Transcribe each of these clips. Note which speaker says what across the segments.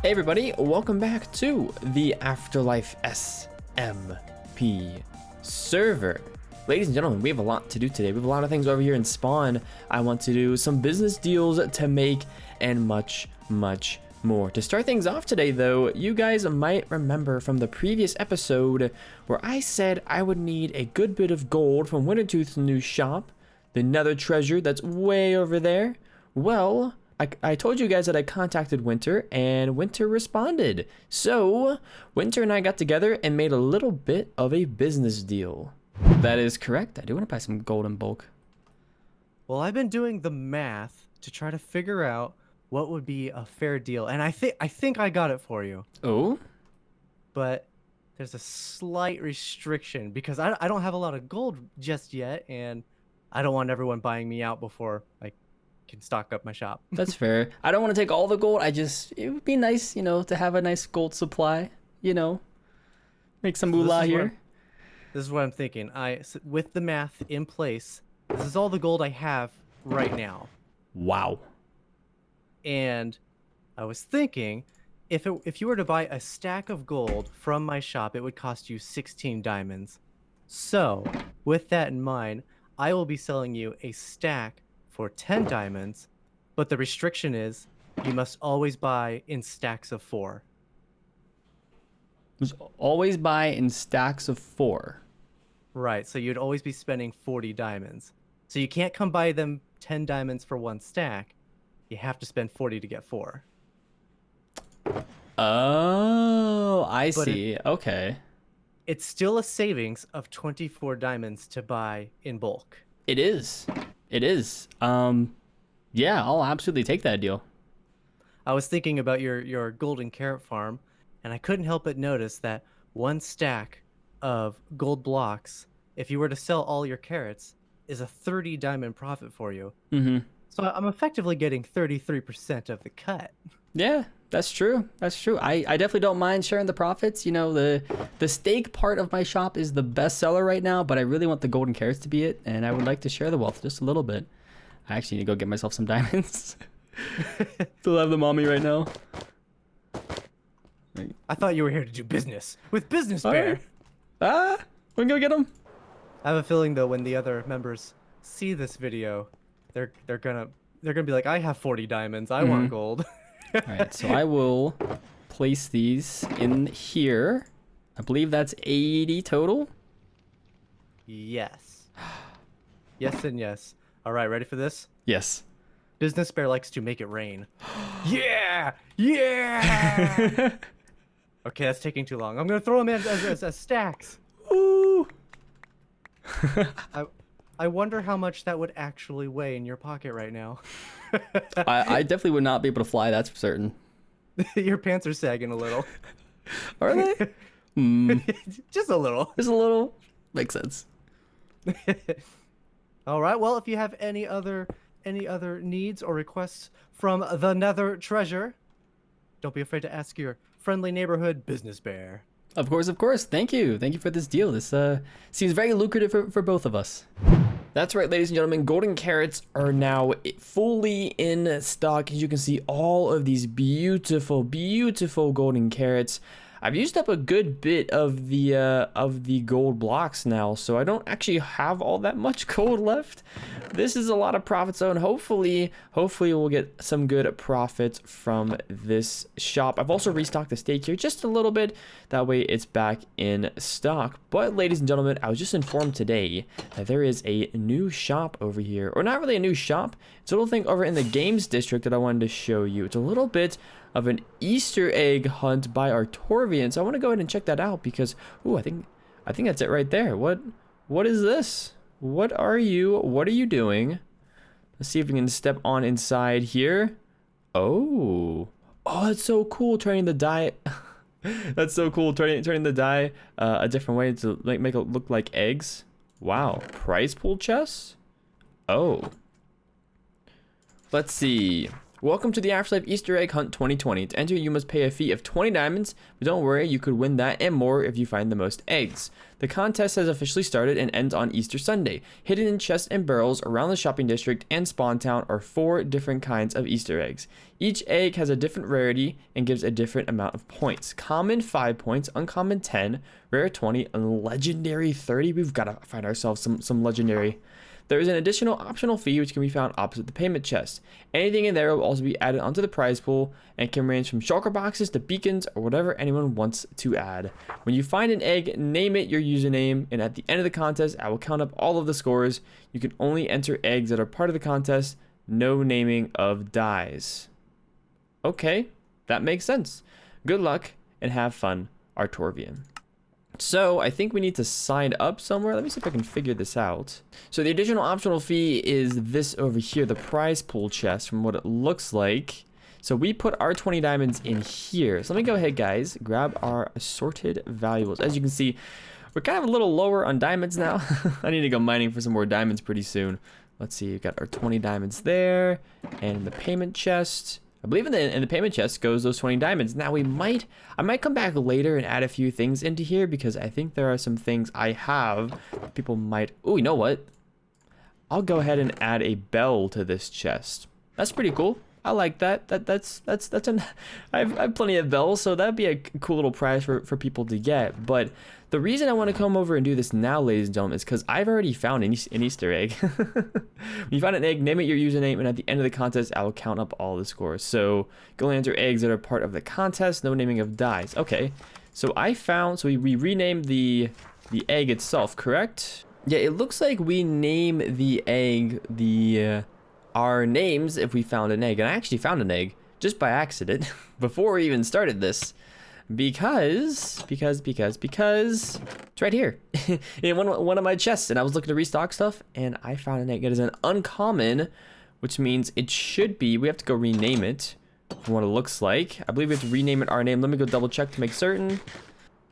Speaker 1: Hey everybody, welcome back to the AfterLife SMP server. Ladies and gentlemen, we have a lot to do today. We have a lot of things over here in Spawn. I want to do some business deals to make and much more. To start things off today though, you guys might remember from the previous episode where I said I would need a good bit of gold from Wintertooth's new shop, the nether treasure that's way over there. Well, I told you guys that I contacted Winter, and Winter responded. So, Winter and I got together and made a little bit of a business deal. That is correct. I do want to buy some gold in bulk.
Speaker 2: Well, I've been doing the math to try to figure out what would be a fair deal, and I think I got it for you.
Speaker 1: Oh?
Speaker 2: But there's a slight restriction because I don't have a lot of gold just yet, and I don't want everyone buying me out before I can stock up my shop.
Speaker 1: That's fair. I don't want to take all the gold. It would be nice, you know, to have a nice gold supply, you know, make some moolah here.
Speaker 2: This is what I'm thinking. With the math in place, this is all the gold I have right now.
Speaker 1: Wow.
Speaker 2: And I was thinking, if you were to buy a stack of gold from my shop, it would cost you 16 diamonds. So, with that in mind, I will be selling you a stack for 10 diamonds, but the restriction is you must always buy in stacks of 4.
Speaker 1: Must always buy in stacks of 4.
Speaker 2: Right, so you'd always be spending 40 diamonds. So you can't come buy them 10 diamonds for one stack. You have to spend 40 to get 4.
Speaker 1: Oh, I see. Okay.
Speaker 2: It's still a savings of 24 diamonds to buy in bulk.
Speaker 1: It is. It is. Yeah, I'll absolutely take that deal.
Speaker 2: I was thinking about your golden carrot farm, and I couldn't help but notice that one stack of gold blocks, if you were to sell all your carrots, is a 30 diamond profit for you.
Speaker 1: Mm-hmm.
Speaker 2: So I'm effectively getting 33% of the cut.
Speaker 1: Yeah, that's true. That's true. I definitely don't mind sharing the profits. You know, the steak part of my shop is the best seller right now, but I really want the golden carrots to be it, and I would like to share the wealth just a little bit. I actually need to go get myself some diamonds. Still have them on me right now.
Speaker 2: I thought you were here to do business with Business Bear.
Speaker 1: Right. We can go get them.
Speaker 2: I have a feeling though, when the other members see this video, they're gonna be like, I have 40 diamonds. I want gold.
Speaker 1: All right, so I will place these in here. I believe that's 80 total.
Speaker 2: Yes. Yes and yes. All right, ready for this?
Speaker 1: Yes.
Speaker 2: Business Bear likes to make it rain. Yeah! Yeah! Okay, that's taking too long. I'm going to throw them in as stacks.
Speaker 1: Ooh.
Speaker 2: I wonder how much that would actually weigh in your pocket right now.
Speaker 1: I definitely would not be able to fly, that's for certain.
Speaker 2: Your pants are sagging a little.
Speaker 1: Are they?
Speaker 2: Just a little.
Speaker 1: Just a little. Makes sense.
Speaker 2: All right. Well, if you have any other needs or requests from the Nether Treasure, don't be afraid to ask your friendly neighborhood Business Bear.
Speaker 1: Of course, of course. Thank you. Thank you for this deal. This seems very lucrative for both of us. That's right, ladies and gentlemen. Golden carrots are now fully in stock. As you can see, all of these beautiful, beautiful golden carrots. I've used up a good bit of the gold blocks now, so I don't actually have all that much gold left. This is a lot of profits, though, and hopefully we'll get some good profits from this shop. I've also restocked the steak here just a little bit. That way it's back in stock. But ladies and gentlemen, I was just informed today that there is a new shop over here, or not really a new shop. It's a little thing over in the games district that I wanted to show you. It's a little bit of an Easter egg hunt by Artorvian. So I want to go ahead and check that out because, ooh, I think that's it right there. What is this? What are you doing? Let's see if we can step on inside here. Oh, that's so cool. Turning the dye. That's so cool. Turning the dye a different way to make it look like eggs. Wow. Prize pool chests. Oh. Let's see. Welcome to the AfterLife Easter Egg Hunt 2020. To enter, you must pay a fee of 20 diamonds, but don't worry, you could win that and more if you find the most eggs. The contest has officially started and ends on Easter Sunday. Hidden in chests and barrels around the shopping district and spawn town are 4 different kinds of Easter eggs. Each egg has a different rarity and gives a different amount of points. Common 5 points, uncommon 10, rare 20, and legendary 30. We've got to find ourselves some legendary. There is an additional optional fee which can be found opposite the payment chest. Anything in there will also be added onto the prize pool and can range from shulker boxes to beacons or whatever anyone wants to add. When you find an egg, name it your username, and at the end of the contest, I will count up all of the scores. You can only enter eggs that are part of the contest, no naming of dies. Okay, that makes sense. Good luck and have fun, Artorvian. So I think we need to sign up somewhere. Let me see if I can figure this out. So the additional optional fee is this over here, the prize pool chest from what it looks like. So we put our 20 diamonds in here. So let me go ahead, guys, grab our assorted valuables. As you can see, we're kind of a little lower on diamonds now. I need to go mining for some more diamonds pretty soon. Let's see, we've got our 20 diamonds there and the payment chest. I believe in the payment chest goes those 20 diamonds. Now I might come back later and add a few things into here because I think there are some things I have that people might. Oh, you know what? I'll go ahead and add a bell to this chest. That's pretty cool. I like that. I have plenty of bells, so that'd be a cool little prize for people to get. But the reason I want to come over and do this now, ladies and gentlemen, is because I've already found an Easter egg. When you find an egg, name it your username, and at the end of the contest, I will count up all the scores. So go enter eggs that are part of the contest, no naming of dies. Okay, so we renamed the egg itself, correct? Yeah, it looks like we name the egg our names if we found an egg. And I actually found an egg just by accident before we even started this. Because it's right here in one of my chests, and I was looking to restock stuff and I found an egg. It is an uncommon, which means it should be, we have to go rename it from what it looks like. I believe we have to rename it our name. Let me go double check to make certain.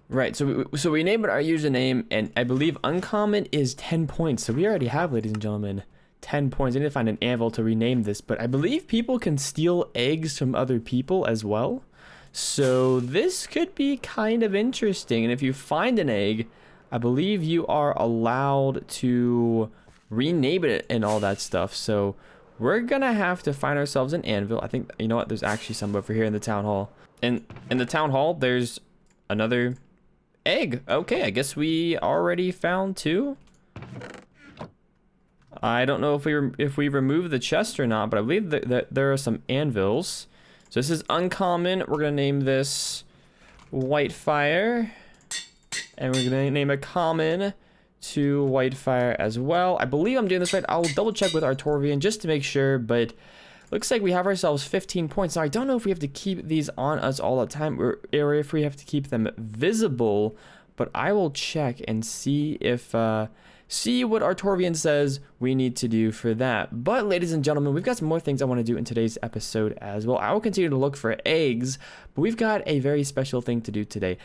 Speaker 1: Right, so we name it our username, and I believe uncommon is 10 points. So we already have, ladies and gentlemen, 10 points. I need to find an anvil to rename this, but I believe people can steal eggs from other people as well. So this could be kind of interesting. And if you find an egg, I believe you are allowed to rename it and all that stuff. So we're gonna have to find ourselves an anvil. I think, you know what, there's actually some over here in the town hall. And in the town hall, there's another egg. Okay, I guess we already found 2. I don't know if we remove the chest or not, but I believe that there are some anvils. So this is uncommon. We're gonna name this WhiteFyr, and we're gonna name a common to WhiteFyr as well. I believe I'm doing this right. I'll double check with Artorvian just to make sure, but looks like we have ourselves 15 points. Now I don't know if we have to keep these on us all the time or if we have to keep them visible, but I will check and see if see what Artorvian says we need to do for that. But ladies and gentlemen, we've got some more things I want to do in today's episode as well. I will continue to look for eggs, but we've got a very special thing to do today.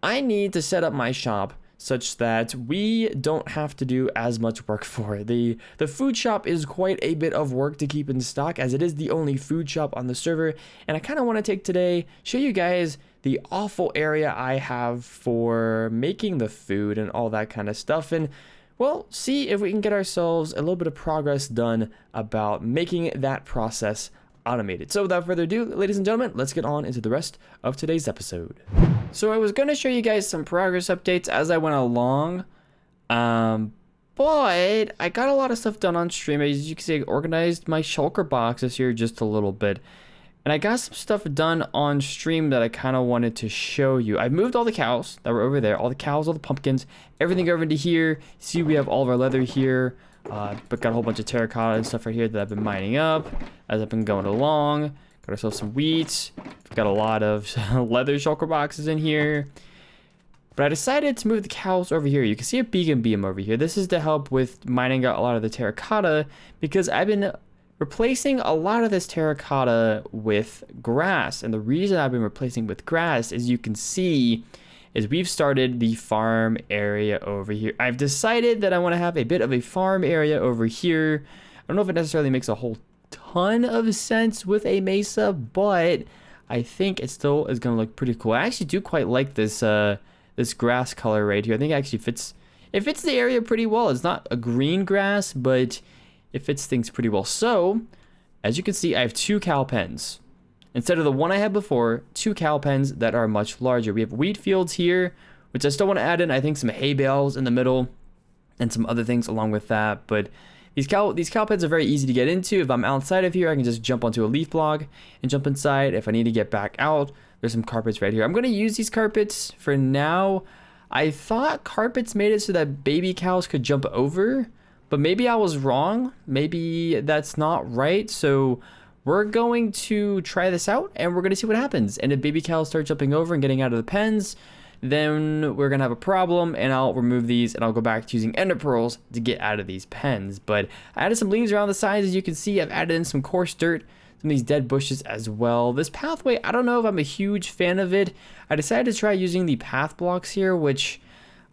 Speaker 1: I need to set up my shop such that we don't have to do as much work for it. The food shop is quite a bit of work to keep in stock, as it is the only food shop on the server, and I kind of want to take today, show you guys the awful area I have for making the food and all that kind of stuff, and well, see if we can get ourselves a little bit of progress done about making that process automated. So without further ado, ladies and gentlemen, let's get on into the rest of today's episode. So I was going to show you guys some progress updates as I went along, but I got a lot of stuff done on stream. As you can see, I organized my shulker boxes here just a little bit, and I got some stuff done on stream that I kind of wanted to show you. I moved all the cows that were over there, all the cows, all the pumpkins, everything over into here. See, we have all of our leather here, but got a whole bunch of terracotta and stuff right here that I've been mining up as I've been going along. Got ourselves some wheat. Got a lot of leather shulker boxes in here. But I decided to move the cows over here. You can see a beacon beam over here. This is to help with mining out a lot of the terracotta, because I've been replacing a lot of this terracotta with grass. And the reason I've been replacing with grass, as you can see, is we've started the farm area over here. I've decided that I want to have a bit of a farm area over here. I don't know if it necessarily makes a whole ton of sense with a mesa, but I think it still is gonna look pretty cool. I actually do quite like this this grass color right here. I think it actually fits the area pretty well. It's not a green grass, but it fits things pretty well. So as you can see, I have 2 cow pens instead of the one I had before. 2 cow pens that are much larger. We have wheat fields here, which I still want to add in. I think some hay bales in the middle and some other things along with that. But these cow pens are very easy to get into. If I'm outside of here, I can just jump onto a leaf log and jump inside. If I need to get back out, there's some carpets right here. I'm going to use these carpets for now. I thought carpets made it so that baby cows could jump over, but maybe I was wrong. Maybe that's not right. So we're going to try this out and we're going to see what happens. And if baby cows start jumping over and getting out of the pens, then we're gonna have a problem, and I'll remove these and I'll go back to using ender pearls to get out of these pens. But I added some leaves around the sides. As you can see, I've added in some coarse dirt, some of these dead bushes as well. This pathway, I don't know if I'm a huge fan of it. I decided to try using the path blocks here, which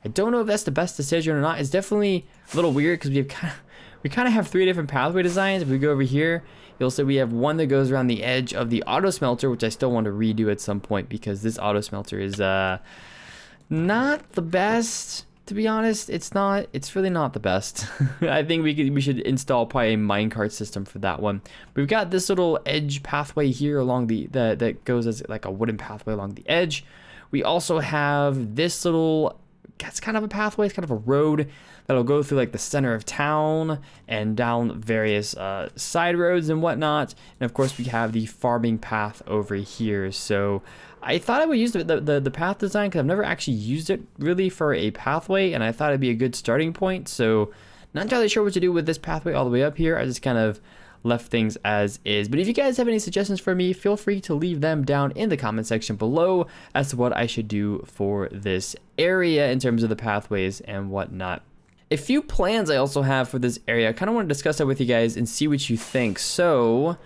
Speaker 1: I don't know if that's the best decision or not. It's definitely a little weird because we kind of have 3 different pathway designs. If we go over here, you'll see we have one that goes around the edge of the auto smelter, which I still want to redo at some point because this auto smelter is not the best, to be honest. It's really not the best. I think we should install probably a minecart system for that one. We've got this little edge pathway here along that goes as like a wooden pathway along the edge. We also have this little, it's kind of a pathway, it's kind of a road that'll go through like the center of town and down various side roads and whatnot. And of course we have the farming path over here. So I thought I would use the path design because I've never actually used it really for a pathway, and I thought it'd be a good starting point. So not entirely sure what to do with this pathway all the way up here. I just kind of left things as is. But if you guys have any suggestions for me, feel free to leave them down in the comment section below as to what I should do for this area in terms of the pathways and whatnot. A few plans I also have for this area. I kind of want to discuss that with you guys and see what you think. So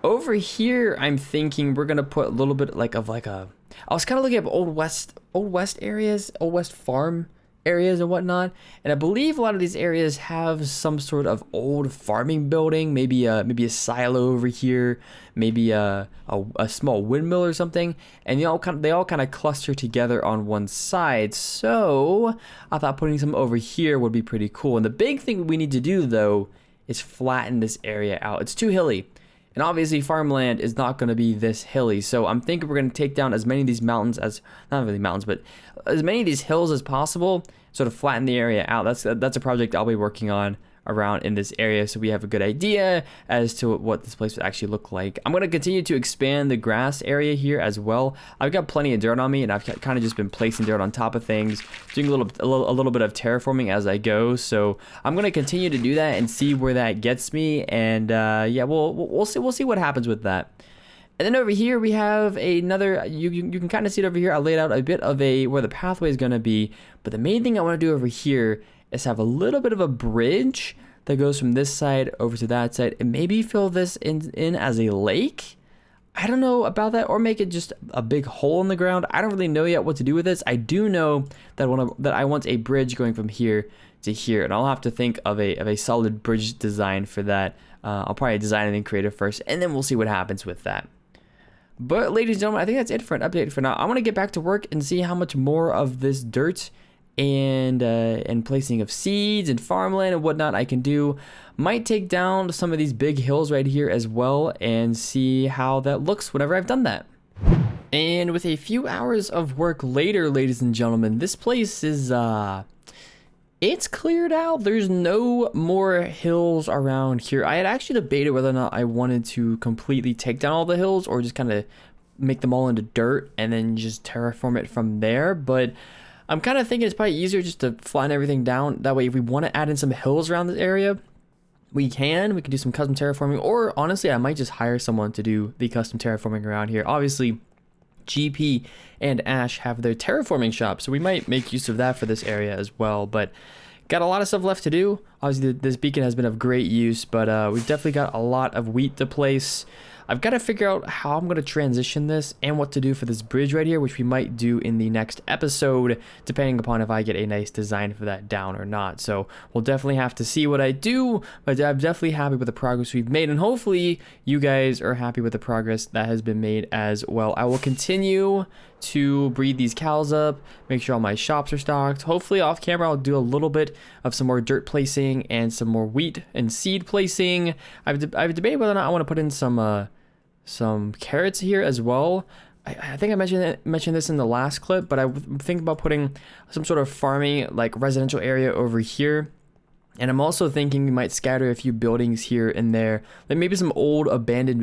Speaker 1: over here, I'm thinking we're gonna put a little bit I was kind of looking at old west areas, old west farm areas and whatnot, and I believe a lot of these areas have some sort of old farming building, maybe a silo over here, maybe a small windmill or something, and they all kind of cluster together on one side. So I thought putting some over here would be pretty cool. And the big thing we need to do though is flatten this area out. It's too hilly. And obviously farmland is not going to be this hilly. So I'm thinking we're going to take down as many of these mountains as, not really mountains, but as many of these hills as possible, sort of flatten the area out. That's a project I'll be working on around in this area, so we have a good idea as to what this place would actually look like. I'm going to continue to expand the grass area here as well. I've got plenty of dirt on me, and I've kind of just been placing dirt on top of things, doing a little bit of terraforming as I go. So I'm going to continue to do that and see where that gets me, and yeah, we'll see what happens with that. And then over here we have another, you can kind of see it over here. I laid out a bit of where the pathway is going to be, but the main thing I want to do over here is have a little bit of a bridge that goes from this side over to that side, and maybe fill this in as a lake. I don't know about that, or make it just a big hole in the ground. I don't really know yet what to do with this. I do know that I want a bridge going from here to here, and I'll have to think of a solid bridge design for that. I'll probably design it in creative first, and then we'll see what happens with that. But ladies and gentlemen, I think that's it for an update for now. I want to get back to work and see how much more of this dirt and placing of seeds and farmland and whatnot I can do. Might take down some of these big hills right here as well and see how that looks whenever I've done that. And with a few hours of work later, ladies and gentlemen, this place is it's cleared out. There's no more hills around here. I had actually debated whether or not I wanted to completely take down all the hills or just kind of make them all into dirt and then just terraform it from there, but I'm kind of thinking it's probably easier just to flatten everything down. That way, if we want to add in some hills around this area, we can do some custom terraforming, or honestly, I might just hire someone to do the custom terraforming around here. Obviously, GP and Ash have their terraforming shop, so we might make use of that for this area as well. But got a lot of stuff left to do. Obviously, this beacon has been of great use, but we've definitely got a lot of wheat to place. I've got to figure out how I'm going to transition this and what to do for this bridge right here, which we might do in the next episode, depending upon if I get a nice design for that down or not. So we'll definitely have to see what I do, but I'm definitely happy with the progress we've made, and hopefully you guys are happy with the progress that has been made as well. I will continue to breed these cows up, make sure all my shops are stocked. Hopefully off camera I'll do a little bit of some more dirt placing and some more wheat and seed placing. I've debated whether or not I want to put in some carrots here as well. I think I mentioned this in the last clip, but I'm thinking about putting some sort of farming, like residential area over here. And I'm also thinking we might scatter a few buildings here and there, like maybe some old abandoned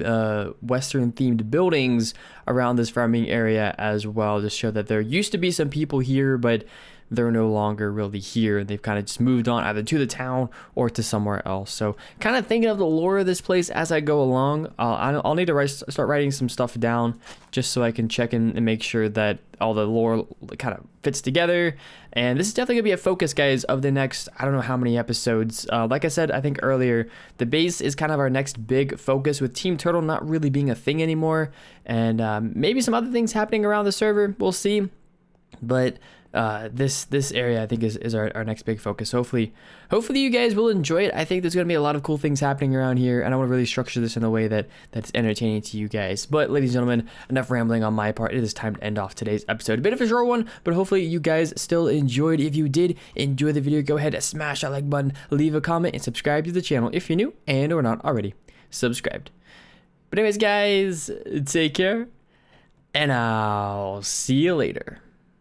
Speaker 1: Western themed buildings around this farming area as well, to show that there used to be some people here, but they're no longer really here. They've kind of just moved on either to the town or to somewhere else. So kind of thinking of the lore of this place as I go along. I'll need to start writing some stuff down just so I can check in and make sure that all the lore kind of fits together. And this is definitely gonna be a focus, guys, of the next, I don't know how many episodes. Like I said, I think earlier, the base is kind of our next big focus, with Team Turtle not really being a thing anymore. And maybe some other things happening around the server, we'll see. But this area I think is our next big focus. Hopefully you guys will enjoy it. I think there's gonna be a lot of cool things happening around here, and I want to really structure this in a way that's entertaining to you guys. But ladies and gentlemen, enough rambling on my part. It is time to end off today's episode. A bit of a short one, but hopefully you guys still enjoyed. If you did enjoy the video, go ahead and smash that like button, leave a comment, and subscribe to the channel if you're new and or not already subscribed. But anyways, guys, take care, and I'll see you later.